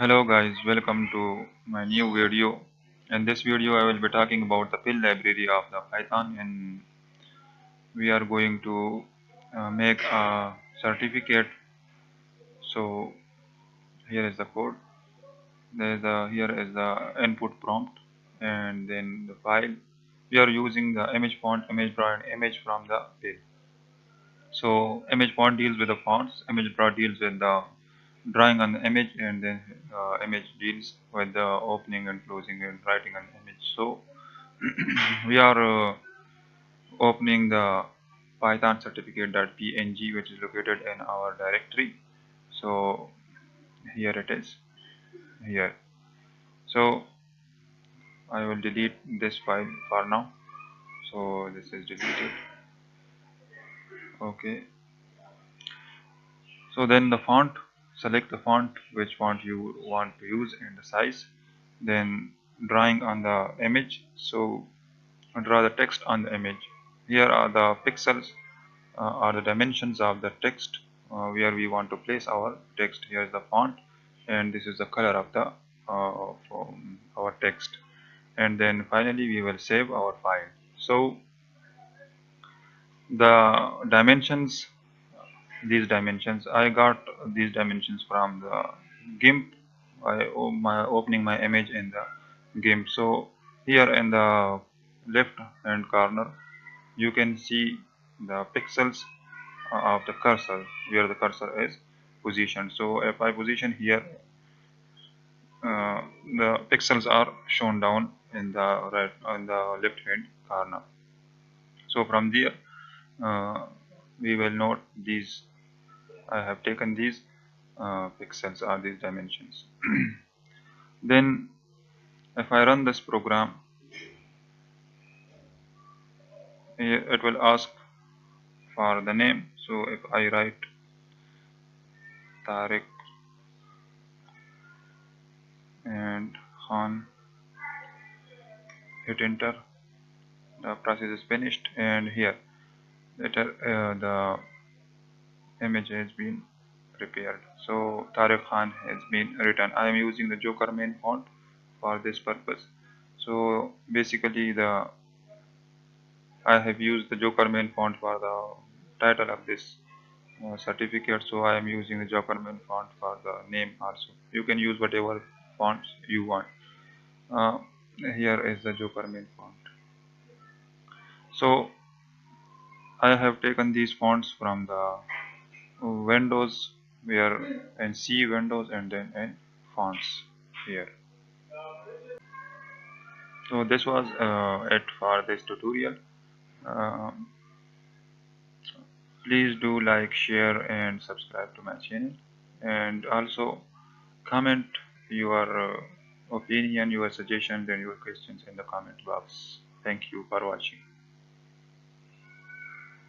Hello guys, welcome to my new video. In this video I will be talking about the fill library of the Python, and we are going to make a certificate. So here is the code. Here is the input prompt, and then the file. We are using the image font, image draw, and image from the fill. So image font deals with the fonts, image draw deals with the drawing on the image, and then image deals with the opening and closing and writing on the image. So we are opening the python certificate.png, which is located in our directory. So here it is here. So I will delete this file for now. So this is deleted. Okay, so then the font, select the font, which font you want to use, and the size. Then drawing on the image, so draw the text on the image. Here are the pixels, are the dimensions of the text, where we want to place our text. Here is the font, and this is the color of the our text. And then finally we will save our file. So the dimensions, these dimensions, I got these dimensions from the GIMP. My opening my image in the GIMP. So here in the left hand corner you can see the pixels of the cursor, where the cursor is positioned. So if I position here, the pixels are shown down in the right on the left hand corner. So from there we will note these. I have taken these pixels or these dimensions. Then if I run this program, it will ask for the name. So if I write Tariq and Khan, hit enter, the process is finished, and here the image has been prepared. So Tariq Khan has been written. I am using the Joker main font for this purpose. So basically I have used the Joker main font for the title of this certificate, so I am using the Joker main font for the name also. You can use whatever fonts you want. uh, Here is the Joker main font. So I have taken these fonts from the Windows, where in C Windows, and then in fonts here. So this was it for this tutorial. uh, Please do like, share, and subscribe to my channel, and also comment your opinion, your suggestions, and your questions in the comment box. Thank you for watching.